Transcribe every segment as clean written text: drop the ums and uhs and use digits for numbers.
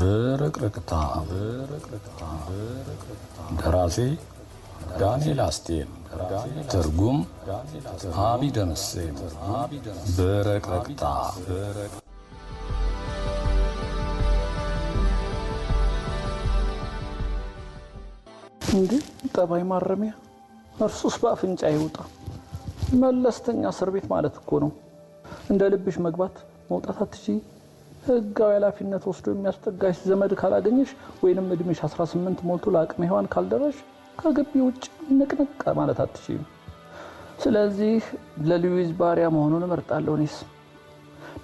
ብርቅርቅታ ደራሲ ዳንኤል አስቴር ትርጉም አቢ ደምሴ ብርቅርቅታ እንዴ ጠባይ ማረሚያ እርሱስ በአፍንጫ ይውጣ መለስተኛ እስር ቤት ማለት እኮ ነው። እንደ ልብሽ መግባት መውጣት አትችይ። ህጋዊ ኃላፊነት ወስዶ የሚያስጠጋሽ ዘመድ ካላገኘሽ ወይንም እድሜሽ 18 ሞልቶ ለአቅመ ሔዋን ካልደረሽ ከግቢ ውጭ ንቅንቅ ማለት አትችይም። ስለዚህ ለሉዊዝ ባሪያ መሆኑን እመርጣለሁ። እኔስ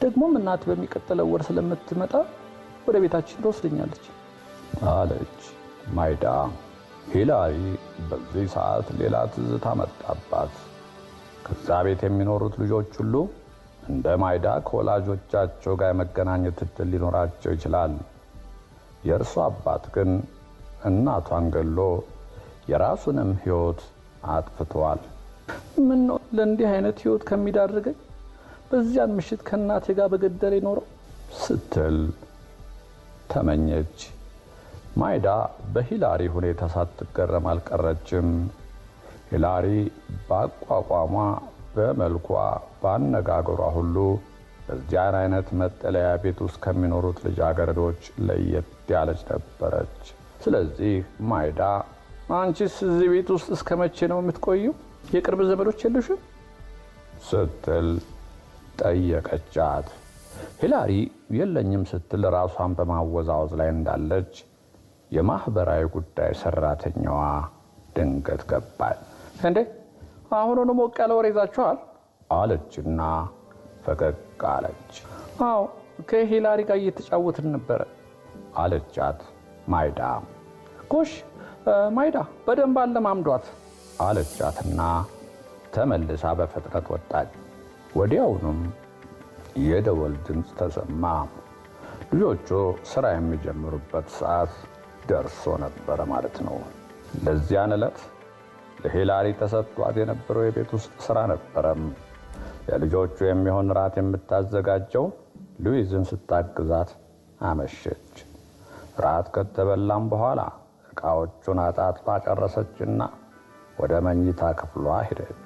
ደግሞም እናት በሚቀጥለው ወር ስለምትመጣ ወደ ቤታችን ትወስደኛለች አለች ማይዳ። ሂላሪ በዚህ ሰዓት ሌላ ትዝታ መጣባት። ከዛ ቤት የሚኖሩት ልጆች ሁሉ እንደ ማይዳ ከወላጆቻቸው ጋር መገናኘት እድል ሊኖራቸው ይችላል። የእርሱ አባት ግን እናቷን ገሎ የራሱንም ህይወት አጥፍቷል። ምን ነው ለእንዲህ አይነት ህይወት ከሚዳርገኝ በዚያን ምሽት ከእናቴ ጋር በገደል ይኖረው ስትል ተመኘች። ማይዳ በሂላሪ ሁኔታ ሳትገረም አልቀረችም። ሂላሪ በአቋቋሟ፣ በመልኳ፣ ባነጋገሯ ሁሉ በዚያን አይነት መጠለያ ቤት ውስጥ ከሚኖሩት ልጃገረዶች ለየት ያለች ነበረች። ስለዚህ ማይዳ አንቺስ እዚህ ቤት ውስጥ እስከመቼ ነው የምትቆዩ? የቅርብ ዘመዶች የሉሽም? ስትል ጠየቀቻት። ሂላሪ የለኝም ስትል ራሷን በማወዛወዝ ላይ እንዳለች የማህበራዊ ጉዳይ ሰራተኛዋ ድንገት ገባች። እንዴ አሁኑን ሞቅ ያለ ወሬ ይዛችኋል? አለችና ፈገግ አለች። አዎ ከሂላሪ ጋር እየተጫወትን ነበረ አለቻት ማይዳ። ጎሽ ማይዳ በደንብ አለማምዷት አለቻትና ተመልሳ በፍጥነት ወጣች። ወዲያውኑም የደወል ድምፅ ተሰማ። ልጆቹ ስራ የሚጀምሩበት ሰዓት ደርሶ ነበር ማለት ነው። ለዚያን ዕለት ለሂላሪ ተሰጥቷት የነበረው የቤት ውስጥ ስራ ነበረም። ለልጆቹ የሚሆን ራት የምታዘጋጀው ሉዊዝን ስታግዛት አመሸች። ራት ከተበላም በኋላ ዕቃዎቹን አጣጥፋ ጨረሰችና ወደ መኝታ ክፍሏ ሄደች።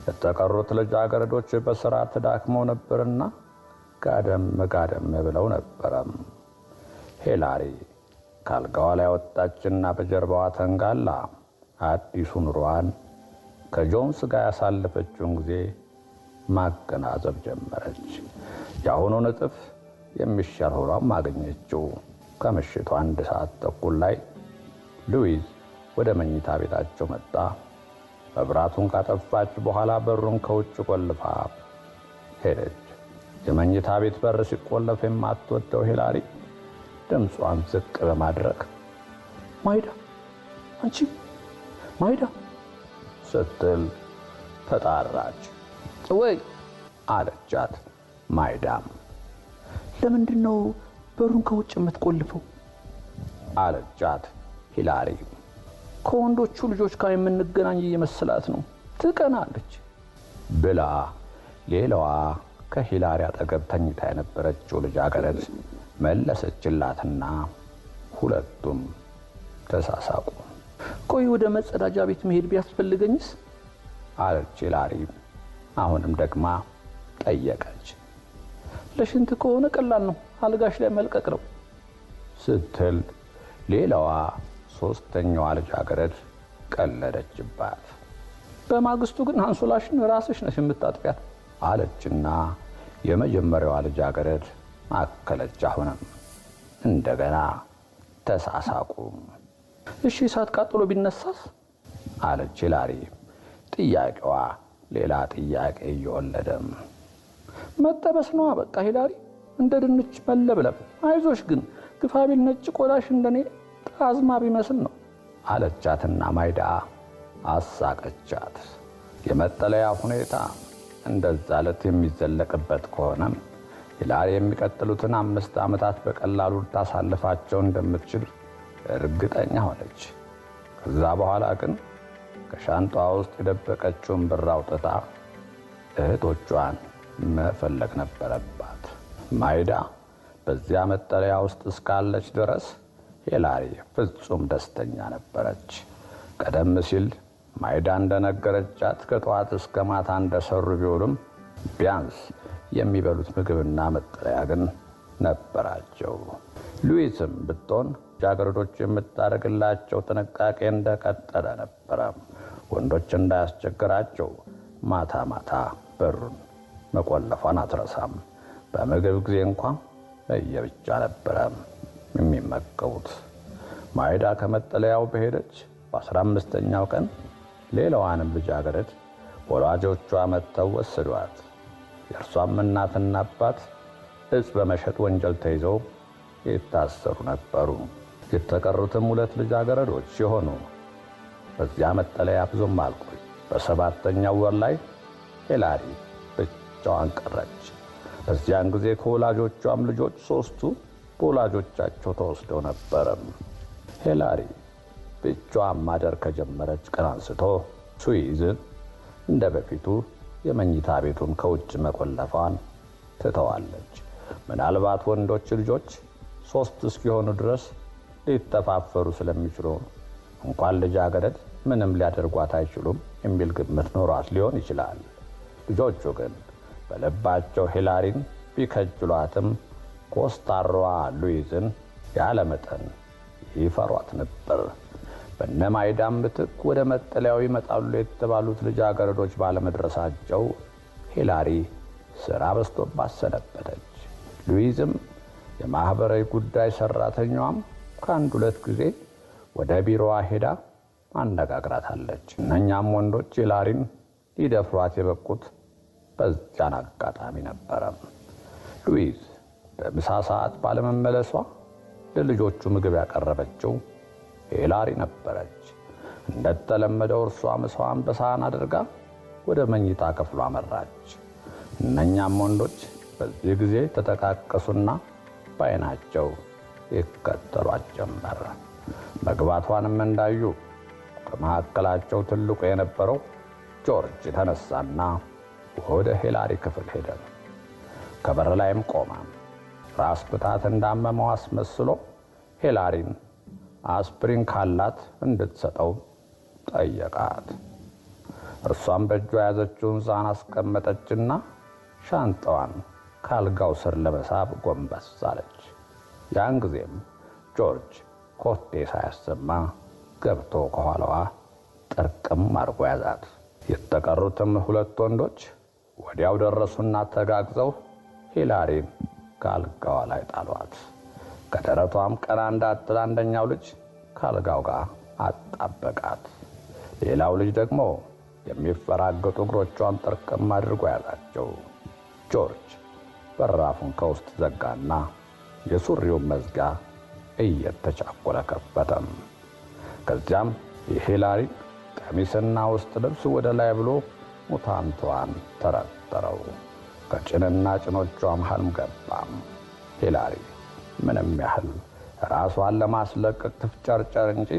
የተቀሩት ልጃገረዶች በስራ ተዳክመው ነበርና ጋደም ብለው ነበረም። ሂላሪ ካልጋዋ ላይ ወጣችና በጀርባዋ ተንጋላ አዲሱ ኑሯን ከጆንስ ጋር ያሳለፈችውን ጊዜ ማገናዘብ ጀመረች። የአሁኑን እጥፍ የሚሻል ሆኗም አገኘችው። ከምሽቱ 1 ሰዓት ተኩል ላይ ሉዊዝ ወደ መኝታ ቤታቸው መጣ። መብራቱን ካጠፋች በኋላ በሩን ከውጭ ቆልፋ ሄደች። የመኝታ ቤት በር ሲቆለፍ የማትወደው ሂላሪ ድምጿን ዝቅ በማድረግ ማይዳ አንቺ ማይዳ ስትል ተጣራች። ወይ አለቻት ማይዳም። ለምንድነው በሩን ከውጭ የምትቆልፈው? አለቻት ሂላሪ። ከወንዶቹ ልጆች ጋር የምንገናኝ እየመሰላት ነው፣ ትቀናለች ብላ ሌላዋ ከሂላሪ አጠገብ ተኝታ የነበረችው ልጃገረድ መለሰችላትና ሁለቱም ተሳሳቁ። ቆይ ወደ መጸዳጃ ቤት መሄድ ቢያስፈልገኝስ? አለች ሂላሪ። አሁንም ደግማ ጠየቀች። ለሽንት ከሆነ ቀላል ነው፣ አልጋሽ ላይ መልቀቅ ነው ስትል ሌላዋ ሶስተኛዋ ልጃገረድ ቀለደችባት። በማግስቱ ግን አንሶላሽን ራስሽ ነሽ የምታጥቢያት አለችና የመጀመሪያዋ ልጃገረድ አከለች። አሁንም እንደገና ተሳሳቁ። እሺ እሳት ቃጥሎ ቢነሳስ? አለች ሂላሪ። ጥያቄዋ ሌላ ጥያቄ እየወለደም መጠበስ ነው በቃ ሂላሪ፣ እንደ ድንች መለብለብ። አይዞሽ ግን ግፋቢል ነጭ ቆዳሽ እንደኔ ጣዝማ ቢመስል ነው አለቻትና ማይዳ አሳቀቻት። የመጠለያ ሁኔታ እንደዛ ዕለት የሚዘለቅበት ከሆነ ሂላሪ የሚቀጥሉትን 5 ዓመታት በቀላሉ ታሳልፋቸው እንደምትችል እርግጠኛ ሆነች። ከዛ በኋላ ግን ከሻንጣዋ ውስጥ የደበቀችውን ብር አውጥታ እህቶቿን መፈለግ ነበረባት። ማይዳ በዚያ መጠለያ ውስጥ እስካለች ድረስ ሂላሪ ፍጹም ደስተኛ ነበረች። ቀደም ሲል ማይዳ እንደነገረቻት ከጠዋት እስከ ማታ እንደሰሩ ቢውሉም ቢያንስ የሚበሉት ምግብና መጠለያ ግን ነበራቸው። ሉዊስም ብትሆን ልጃገረዶች የምታደርግላቸው ጥንቃቄ እንደቀጠለ ነበረ። ወንዶች እንዳያስቸግራቸው ማታ ማታ በሩን መቆለፏን አትረሳም። በምግብ ጊዜ እንኳን ለየብቻ ነበረ የሚመገቡት። ማይዳ ከመጠለያው በሄደች በ15ኛው ቀን ሌላዋንም ልጃገረድ ወላጆቿ መጥተው ወሰዷት። የእርሷም እናትና አባት እጽ በመሸጥ ወንጀል ተይዘው የታሰሩ ነበሩ። የተቀሩትም 2 ልጃገረዶች ሲሆኑ በዚያ መጠለያ ብዙም አልቆይ። በ7ኛው ወር ላይ ሂላሪ ብቻዋን ቀረች። በዚያን ጊዜ ከወላጆቿም ልጆች 3ቱ በወላጆቻቸው ተወስደው ነበረ። ሂላሪ ብቻዋን ማደር ከጀመረች ቀን አንስቶ ሉዊዝን እንደ በፊቱ የመኝታ ቤቱን ከውጭ መቆለፏን ትተዋለች። ምናልባት ወንዶች ልጆች 3 እስኪሆኑ ድረስ ሊተፋፈሩ ስለሚችሉ እንኳን ልጃገረድ ምንም ሊያደርጓት አይችሉም የሚል ግምት ኖሯት ሊሆን ይችላል። ልጆቹ ግን በልባቸው ሂላሪን ቢከጅሏትም ኮስታሯ ሉዊዝን ያለመጠን ይፈሯት ነበር። በነማይዳም ምትክ ወደ መጠለያው ይመጣሉ የተባሉት ልጃገረዶች ባለመድረሳቸው ሂላሪ ስራ በዝቶባት ሰነበተች። ሉዊዝም የማህበራዊ ጉዳይ ሰራተኛዋም ከ1-2 ጊዜ ወደ ቢሮዋ ሄዳ አነጋግራታለች። እነኛም ወንዶች ሂላሪን ሊደፍሯት የበቁት በዚያን አጋጣሚ ነበረ። ሉዊዝ በምሳ ሰዓት ባለመመለሷ ለልጆቹ ምግብ ያቀረበችው ሂላሪ ነበረች። እንደተለመደው እርሷ ምሳዋን በሳህን አድርጋ ወደ መኝታ ክፍሏ አመራች። እነኛም ወንዶች በዚህ ጊዜ ተጠቃቀሱና በዓይናቸው ይከተሏት ጀመር። መግባቷንም እንዳዩ ከመካከላቸው ትልቁ የነበረው ጆርጅ ተነሳና ወደ ሂላሪ ክፍል ሄደ። ከበር ላይም ቆመ። ራስ ምታት እንዳመመው አስመስሎ ሂላሪን አስፕሪን ካላት እንድትሰጠው ጠየቃት። እርሷም በእጇ የያዘችውን ሳህን አስቀመጠችና ሻንጣዋን ካልጋው ስር ለመሳብ ጎንበስ አለች። ያን ጊዜም ጆርጅ ኮቴ ሳያሰማ ገብቶ ከኋላዋ ጥርቅም አድርጎ ያዛት። የተቀሩትም 2 ወንዶች ወዲያው ደረሱና ተጋግዘው ሂላሪን ካልጋዋ ላይ ጣሏት። ከደረቷም ቀና እንዳትል አንደኛው ልጅ ካልጋው ጋር አጣበቃት። ሌላው ልጅ ደግሞ የሚፈራገጡ እግሮቿን ጥርቅም አድርጎ ያዛቸው። ጆርጅ በራፉን ከውስጥ ዘጋና የሱሪውን መዝጊያ እየተቻኮለ ከፈተም። ከዚያም የሂላሪን ቀሚስና ውስጥ ልብስ ወደ ላይ ብሎ ሙታንቷን ተረተረው። ከጭንና ጭኖቿ መሃልም ገባም። ሂላሪ ምንም ያህል ራሷን ለማስለቀቅ ትፍጨርጨር እንጂ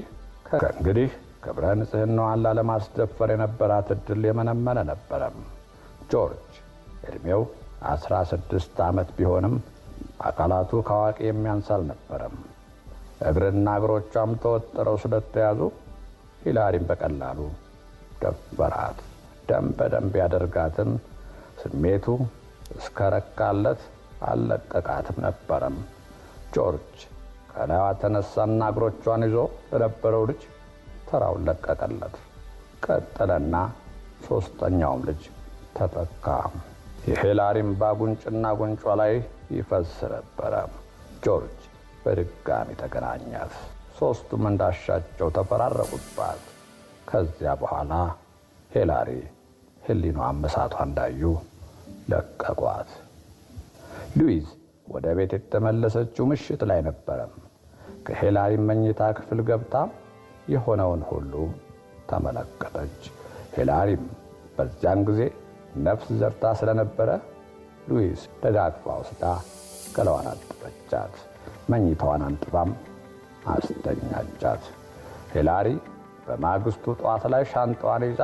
ከእንግዲህ ክብረ ንጽሕናዋን ላለማስደፈር የነበራት ዕድል የመነመነ ነበረም። ጆርጅ ዕድሜው 16 ዓመት ቢሆንም አካላቱ ከአዋቂ የሚያንስ አልነበረም። እግርና እግሮቿም ተወጥረው ስለተያዙ ሂላሪን በቀላሉ ደፈራት። ደም በደም ቢያደርጋትም ስሜቱ እስከረካለት አልለቀቃትም ነበረም። ጆርጅ ከላይዋ ተነሳና እግሮቿን ይዞ ለነበረው ልጅ ተራውን ለቀቀለት። ቀጠለና 3ኛውም ልጅ ተተካ። የሂላሪም ባጉንጭና ጉንጯ ላይ ይፈስ ነበረ። ጆርጅ በድጋሚ ተገናኛት። 3ቱም እንዳሻቸው ተፈራረቁባት። ከዚያ በኋላ ሂላሪ ህሊናዋን መሳቷ እንዳዩ ለቀቋት። ሉዊዝ ወደ ቤት የተመለሰችው ምሽት ላይ ነበረ። ከሂላሪ መኝታ ክፍል ገብታ የሆነውን ሁሉ ተመለከተች። ሂላሪም በዚያን ጊዜ ነፍስ ዘርታ ስለነበረ ሉዊዝ ደጋግፋ ወስዳ ገላዋን አጠበቻት። መኝታዋን አንጥባም አስተኛቻት። ሂላሪ በማግስቱ ጠዋት ላይ ሻንጣዋን ይዛ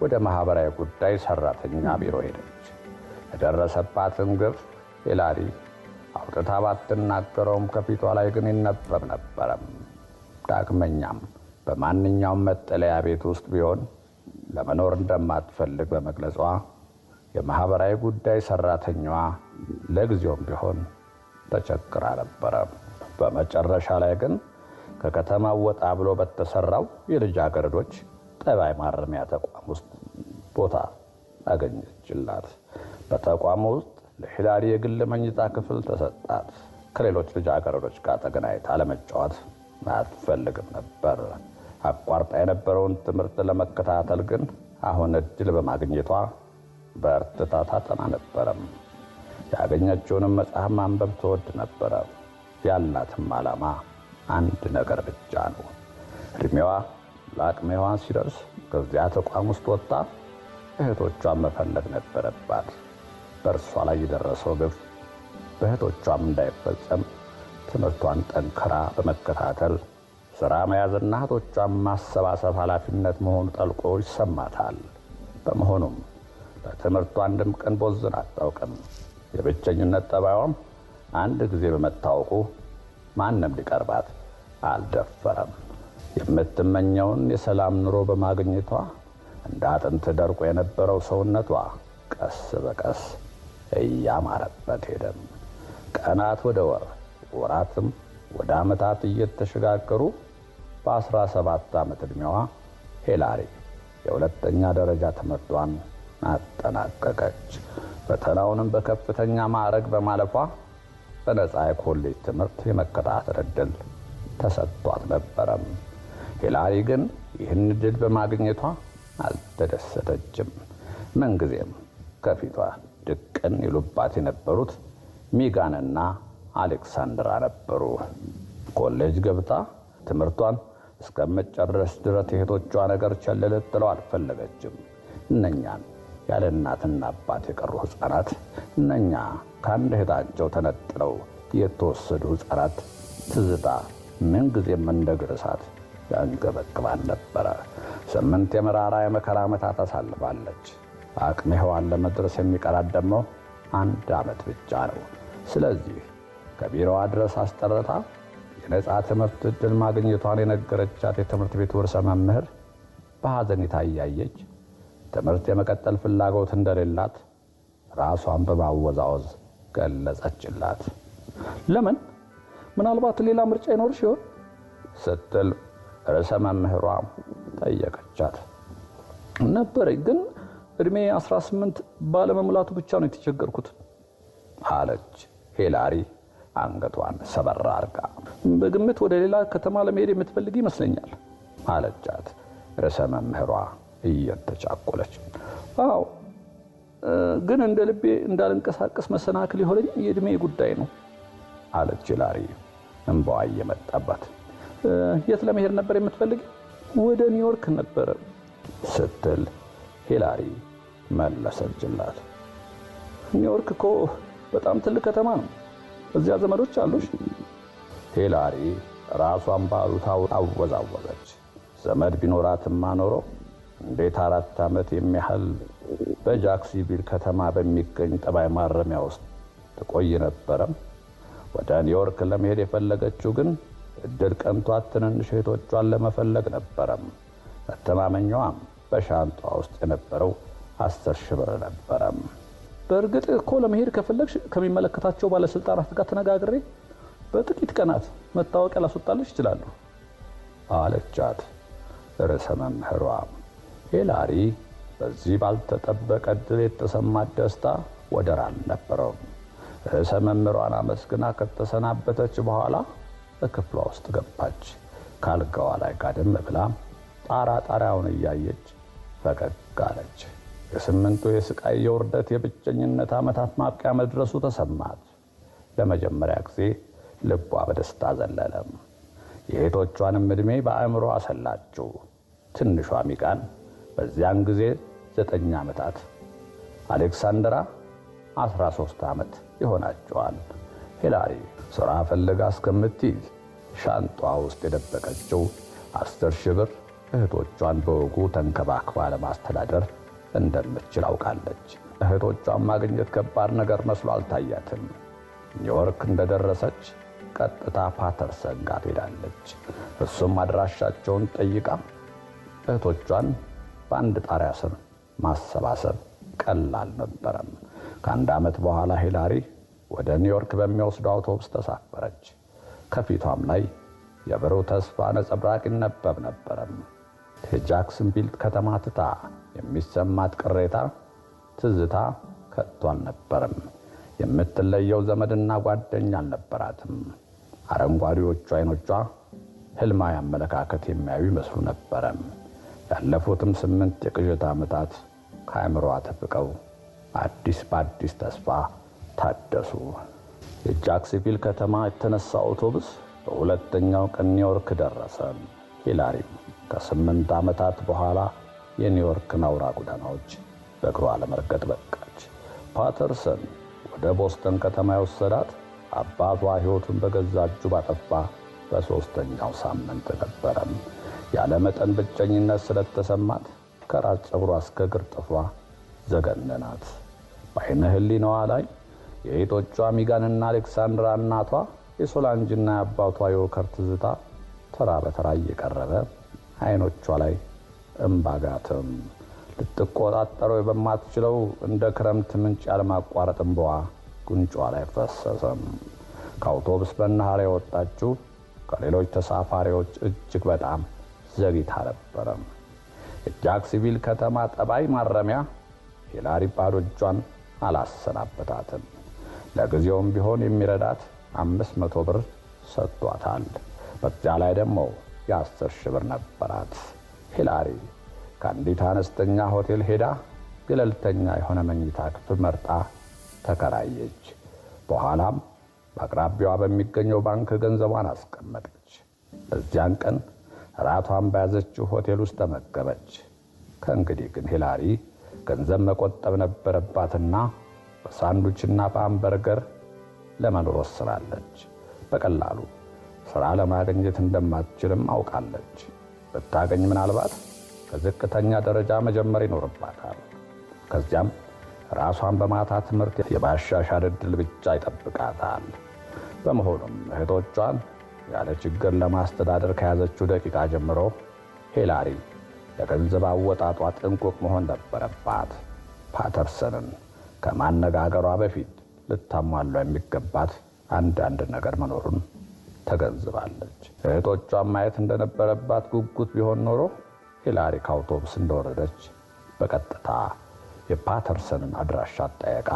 ወደ ማህበራዊ ጉዳይ ሰራተኛ ቢሮ ሄደች። የደረሰባትን ግፍ ሂላሪ አውጥታ ባትናገረውም ከፊቷ ላይ ግን ይነበብ ነበረም። ዳግመኛም በማንኛውም መጠለያ ቤት ውስጥ ቢሆን ለመኖር እንደማትፈልግ በመግለጿ የማህበራዊ ጉዳይ ሰራተኛዋ ለጊዜውም ቢሆን ተቸግራ ነበረ። በመጨረሻ ላይ ግን ከከተማው ወጣ ብሎ በተሰራው የልጃገረዶች ጠባይ ማረሚያ ተቋም ውስጥ ቦታ አገኘችላት። በተቋሙ ውስጥ ለሂላሪ የግል መኝታ ክፍል ተሰጣት። ከሌሎች ልጃገረዶች ጋር ተገናኝታ ለመጫወት አትፈልግም ነበር። አቋርጣ የነበረውን ትምህርት ለመከታተል ግን አሁን እድል በማግኘቷ በርትታ ታጠና ነበረም። ያገኘችውንም መጽሐፍ ማንበብ ትወድ ነበረ። ያላትም ዓላማ አንድ ነገር ብቻ ነው። እድሜዋ ለአቅመ ሔዋን ሲደርስ ከዚያ ተቋም ውስጥ ወጣ እህቶቿን መፈለግ ነበረባት። በእርሷ ላይ የደረሰው ግፍ በእህቶቿም እንዳይፈጸም ትምህርቷን ጠንክራ በመከታተል ሥራ መያዝና እህቶቿን ማሰባሰብ ኃላፊነት መሆኑ ጠልቆ ይሰማታል። በመሆኑም በትምህርቷ አንድም ቀን ቦዝን አታውቅም። የብቸኝነት ጠባዩም አንድ ጊዜ በመታወቁ ማንም ሊቀርባት አልደፈረም። የምትመኘውን የሰላም ኑሮ በማግኘቷ እንደ አጥንት ደርቆ የነበረው ሰውነቷ ቀስ በቀስ እያማረበት ሄደም። ቀናት ወደ ወር፣ ወራትም ወደ ዓመታት እየተሸጋገሩ በ17 ዓመት ዕድሜዋ ሂላሪ የሁለተኛ ደረጃ ትምህርቷን አጠናቀቀች። ፈተናውንም በከፍተኛ ማዕረግ በማለፏ በነፃ የኮሌጅ ትምህርት የመከታተል ዕድል ተሰጥቷት ነበረም። ሂላሪ ግን ይህን ዕድል በማግኘቷ አልተደሰተችም። ምንጊዜም ከፊቷ ድቅን ይሉባት የነበሩት ሚጋንና አሌክሳንድራ ነበሩ። ኮሌጅ ገብታ ትምህርቷን እስከመጨረስ ድረስ የእህቶቿ ነገር ቸል ልትለው አልፈለገችም። እነኛን ያለ እናትና አባት የቀሩ ሕፃናት፣ እነኛ ከአንድ እህታቸው ተነጥለው የተወሰዱ ሕፃናት ትዝታ ምንጊዜም እንደ እግር እሳት ያንገበግባን ነበረ። 8 የመራራ የመከራ ዓመታት አሳልፋለች። አቅመ ሔዋን ለመድረስ የሚቀራት ደግሞ 1 ዓመት ብቻ ነው። ስለዚህ ከቢሮዋ ድረስ አስጠርታ የነጻ ትምህርት ዕድል ማግኘቷን የነገረቻት የትምህርት ቤቱ ርዕሰ መምህር በሐዘኔታ እያየች ትምህርት የመቀጠል ፍላጎት እንደሌላት ራሷን በማወዛወዝ ገለጸችላት። ለምን? ምናልባት ሌላ ምርጫ ይኖርሽ ይሆን ስትል ርዕሰ መምህሯ ጠየቀቻት። ነበረኝ፣ ግን እድሜ 18 ባለመሙላቱ ብቻ ነው የተቸገርኩት አለች ሂላሪ አንገቷን ሰበራ አርጋ። በግምት ወደ ሌላ ከተማ ለመሄድ የምትፈልግ ይመስለኛል አለቻት ርዕሰ መምህሯ እየተቻኮለች። አዎ፣ ግን እንደ ልቤ እንዳልንቀሳቀስ መሰናክል የሆነኝ የእድሜ ጉዳይ ነው አለች ሂላሪ እንባዋ እየመጣባት። የት ለመሄድ ነበር የምትፈልግ? ወደ ኒውዮርክ ነበር ስትል ሂላሪ መለሰችላት። ኒውዮርክ እኮ በጣም ትልቅ ከተማ ነው። እዚያ ዘመዶች አሉሽ? ሂላሪ ራሷን ባሉታ አወዛወዘች። ዘመድ ቢኖራትማ ኖሮ እንዴት 4 ዓመት የሚያህል በጃክሲቪል ከተማ በሚገኝ ጠባይ ማረሚያ ውስጥ ትቆይ ነበረም። ወደ ኒውዮርክ ለመሄድ የፈለገችው ግን እድል ቀንቷት ትንንሽ እህቶቿን ለመፈለግ ነበረም። መተማመኛዋም በሻንጧ ውስጥ የነበረው 10,000 ብር ነበረም። በእርግጥ እኮ ለመሄድ ከፈለግሽ ከሚመለከታቸው ባለስልጣናት ጋር ተነጋግሬ በጥቂት ቀናት መታወቂያ ላስወጣልሽ እችላለሁ አለቻት ርዕሰ መምህሯ። ሂላሪ በዚህ ባልተጠበቀ ዕድል የተሰማት ደስታ ወደር አልነበረውም። ርዕሰ መምህሯን አመስግና ከተሰናበተች በኋላ በክፍሏ ውስጥ ገባች። ካልጋዋ ላይ ጋደም ብላ ጣራውን እያየች ፈገግ አለች። የ8ቱ የስቃይ የውርደት የብቸኝነት ዓመታት ማብቂያ መድረሱ ተሰማት። ለመጀመሪያ ጊዜ ልቧ በደስታ ዘለለም። የእህቶቿንም ዕድሜ በአእምሮ አሰላችው። ትንሿ ሚጋን በዚያን ጊዜ 9 ዓመታት፣ አሌክሳንድራ 13 ዓመት ይሆናቸዋል። ሂላሪ ሥራ ፈልጋ እስከምትይዝ ሻንጧ ውስጥ የደበቀችው 10,000 ብር እህቶቿን በወጉ ተንከባክባ ለማስተዳደር እንደምትችል አውቃለች። እህቶቿን ማግኘት ከባድ ነገር መስሎ አልታያትም። ኒውዮርክ እንደደረሰች ቀጥታ ፓተርሰን ጋር ትሄዳለች። እሱም አድራሻቸውን ጠይቃ እህቶቿን በአንድ ጣሪያ ስር ማሰባሰብ ቀላል ነበረም። ከአንድ ዓመት በኋላ ሂላሪ ወደ ኒውዮርክ በሚወስደው አውቶቡስ ተሳፈረች። ከፊቷም ላይ የብሩህ ተስፋ ነጸብራቅ ይነበብ ነበረም። የጃክሰንቪል ከተማ ትታ የሚሰማት ቅሬታ፣ ትዝታ ከቶ አልነበረም። የምትለየው ዘመድና ጓደኛ አልነበራትም። አረንጓዴዎቹ አይኖቿ ህልማዊ አመለካከት የሚያዩ ይመስሉ ነበረም። ያለፉትም 8 የቅዠት ዓመታት ከአእምሮዋ ተፍቀው በአዲስ ተስፋ ታደሱ። የጃክሰንቪል ከተማ የተነሳ አውቶቡስ በሁለተኛው ቀን ኒውዮርክ ደረሰ። ሂላሪም ከ8 ዓመታት በኋላ የኒውዮርክን አውራ ጎዳናዎች በእግሯ ለመርገጥ በቃች። ፓተርሰን ወደ ቦስተን ከተማ የወሰዳት አባቷ ሕይወቱን በገዛ እጁ ባጠፋ በ3ኛው ሳምንት ነበረም። ያለ መጠን ብቸኝነት ስለተሰማት ከራስ ፀጉሯ እስከ እግር ጥፍሯ ዘገነናት። በዓይነ ህሊናዋ ላይ የእህቶቿ ሚጋንና አሌክሳንድራ፣ እናቷ የሶላንጅና የአባቷ የወከር ትዝታ ተራ በተራ እየቀረበ አይኖቿ ላይ እምባጋትም ልትቆጣጠረው በማትችለው እንደ ክረምት ምንጭ ያለማቋረጥ እንባዋ ጉንጯ ላይ ፈሰሰም። ከአውቶቡስ በነሐር የወጣችው ከሌሎች ተሳፋሪዎች እጅግ በጣም ዘግይታ ነበረም። የጃክሰንቪል ከተማ ጠባይ ማረሚያ ሂላሪ ባዶ እጇን አላሰናበታትም። ለጊዜውም ቢሆን የሚረዳት 500 ብር ሰጥቷታል። በዚያ ላይ ደግሞ የ10,000 ብር ነበራት። ሂላሪ ከአንዲት አነስተኛ ሆቴል ሄዳ ገለልተኛ የሆነ መኝታ ክፍል መርጣ ተከራየች። በኋላም በአቅራቢያዋ በሚገኘው ባንክ ገንዘቧን አስቀመጠች። በዚያን ቀን ራቷን በያዘችው ሆቴል ውስጥ ተመገበች። ከእንግዲህ ግን ሂላሪ ገንዘብ መቆጠብ ነበረባትና በሳንዱችና በሃምበርገር ለመኖር ወስናለች። በቀላሉ ሥራ ለማግኘት እንደማትችልም አውቃለች። ብታገኝ ምናልባት ከዝቅተኛ ደረጃ መጀመር ይኖርባታል። ከዚያም ራሷን በማታ ትምህርት የማሻሻል ዕድል ብቻ ይጠብቃታል። በመሆኑም እህቶቿን ያለ ችግር ለማስተዳደር ከያዘችው ደቂቃ ጀምሮ ሂላሪ ለገንዘብ አወጣጧ ጥንቁቅ መሆን ነበረባት። ፓተርሰንን ከማነጋገሯ በፊት ልታሟላ የሚገባት አንዳንድ ነገር መኖሩን ተገንዝባለች። እህቶቿን ማየት እንደነበረባት ጉጉት ቢሆን ኖሮ ሂላሪ ከአውቶቡስ እንደወረደች በቀጥታ የፓተርሰንን አድራሻ ጠየቃ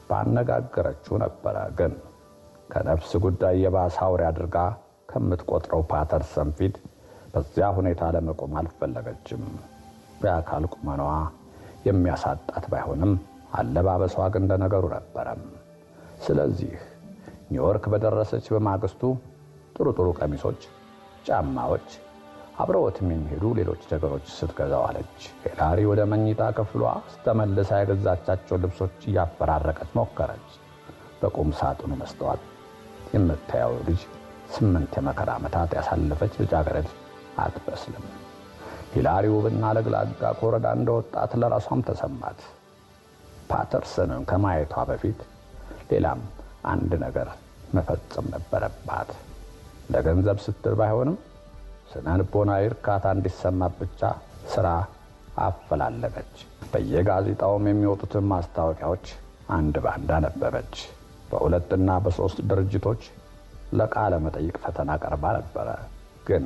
ባነጋገረችው ነበረ። ግን ከነፍስ ጉዳይ የባሰ አውሬ አድርጋ ከምትቆጥረው ፓተርሰን ፊት በዚያ ሁኔታ ለመቆም አልፈለገችም። በአካል ቁመናዋ የሚያሳጣት ባይሆንም አለባበሷ ግን እንደነገሩ ነበረም። ስለዚህ ኒውዮርክ በደረሰች በማግስቱ ጥሩ ቀሚሶች፣ ጫማዎች፣ አብረውትም የሚሄዱ ሌሎች ነገሮች ስትገዛ ዋለች። ሂላሪ ወደ መኝታ ክፍሏ ስተመልሳ የገዛቻቸው ልብሶች እያፈራረቀች ሞከረች። በቁም ሳጥኑ መስተዋት የምታየው ልጅ 8 የመከራ ዓመታት ያሳለፈች ልጃገረድ አትመስልም። ሂላሪ ውብና ለግላጋ ከወረዳ እንደወጣት ለራሷም ተሰማት። ፓተርሰንን ከማየቷ በፊት ሌላም አንድ ነገር መፈጸም ነበረባት። ለገንዘብ ስትል ባይሆንም ስነ ልቦናዊ እርካታ እንዲሰማት ብቻ ስራ አፈላለገች። በየጋዜጣውም የሚወጡትን ማስታወቂያዎች አንድ ባንድ አነበበች። በ2 እና በ3 ድርጅቶች ለቃለ መጠይቅ ፈተና ቀርባ ነበረ። ግን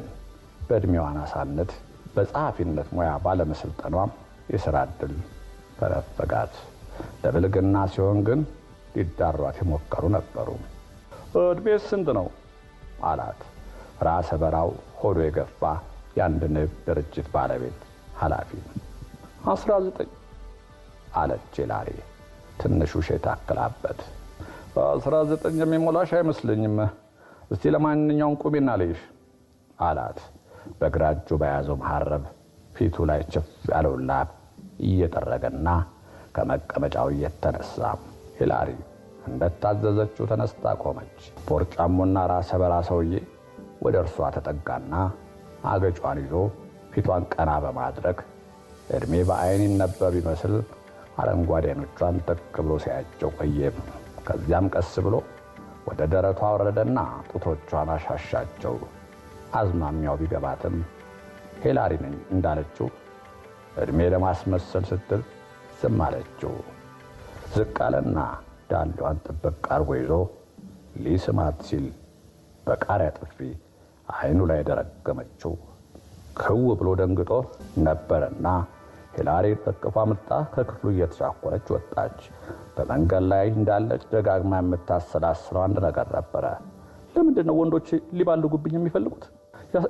በዕድሜዋ አናሳነት በጸሐፊነት ሙያ ባለመሰልጠኗም የሥራ ዕድል ተነፈጋት። ለብልግና ሲሆን ግን ሊዳሯት የሞከሩ ነበሩ። ዕድሜስ ስንት ነው አላት ራሰ በራው ሆዶ የገፋ የአንድ ንብ ድርጅት ባለቤት ኃላፊ። 19 አለች ሂላሪ ትንሽ ውሸት አክላበት። 19 የሚሞላሽ አይመስለኝም። እስቲ ለማንኛውም ቁሚና ልይሽ አላት። በግራ እጁ በያዘው መሐረብ ፊቱ ላይ ችፍ ያለውን ላብ እየጠረገና ከመቀመጫው እየተነሳ ሂላሪ እንደታዘዘችው ተነስታ ቆመች። ቦርጫሙና ራሰ በራ ሰውዬ ወደ እርሷ ተጠጋና አገጯን ይዞ ፊቷን ቀና በማድረግ እድሜ በአይን ይነበብ ይመስል አረንጓዴ ዓይኖቿን ጠቅ ብሎ ሲያያቸው ቆየ። ከዚያም ቀስ ብሎ ወደ ደረቷ ወረደና ጡቶቿን አሻሻቸው። አዝማሚያው ቢገባትም ሂላሪ ነኝ እንዳለችው እድሜ ለማስመሰል ስትል ዝም አለችው። ዝቅ አለና ዳሌዋን ጥብቅ አርጎ ይዞ ሊስማት ሲል በቃሪያ ጥፊ አይኑ ላይ ደረገመችው። ክው ብሎ ደንግጦ ነበርና ሂላሪ ተቅፋ መጣ ከክፍሉ እየተሻኮረች ወጣች። በመንገድ ላይ እንዳለች ደጋግማ የምታሰላስለው አንድ ነገር ነበረ። ለምንድን ነው ወንዶች ሊባልጉብኝ የሚፈልጉት?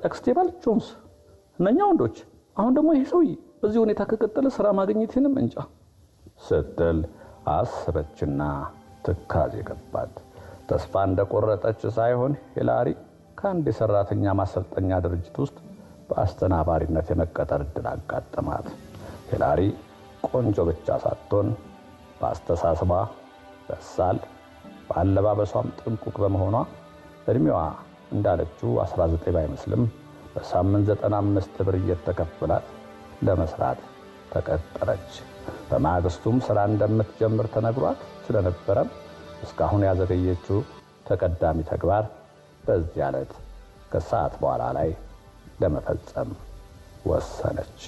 አክስቴ ባል ጆንስ፣ እነኛ ወንዶች። አሁን ደግሞ ይሄ ሰውዬ በዚህ ሁኔታ ከቀጠለ ስራ ማግኘትንም እንጃ ስትል አሰበችና ትካዜ ገባት። ተስፋ እንደቆረጠች ሳይሆን ሂላሪ ከአንድ የሰራተኛ ማሰልጠኛ ድርጅት ውስጥ በአስተናባሪነት የመቀጠር ዕድል አጋጠማት። ሂላሪ ቆንጆ ብቻ ሳትሆን በአስተሳሰቧ በሳል፣ በአለባበሷም ጥንቁቅ በመሆኗ እድሜዋ እንዳለችው 19 ባይመስልም በሳምንት 95 ብር እየተከፈላት ለመስራት ተቀጠረች። በማግስቱም ስራ እንደምትጀምር ተነግሯት ስለነበረም እስካሁን ያዘገየችው ተቀዳሚ ተግባር በዚህ ዕለት ከሰዓት በኋላ ላይ ለመፈጸም ወሰነች።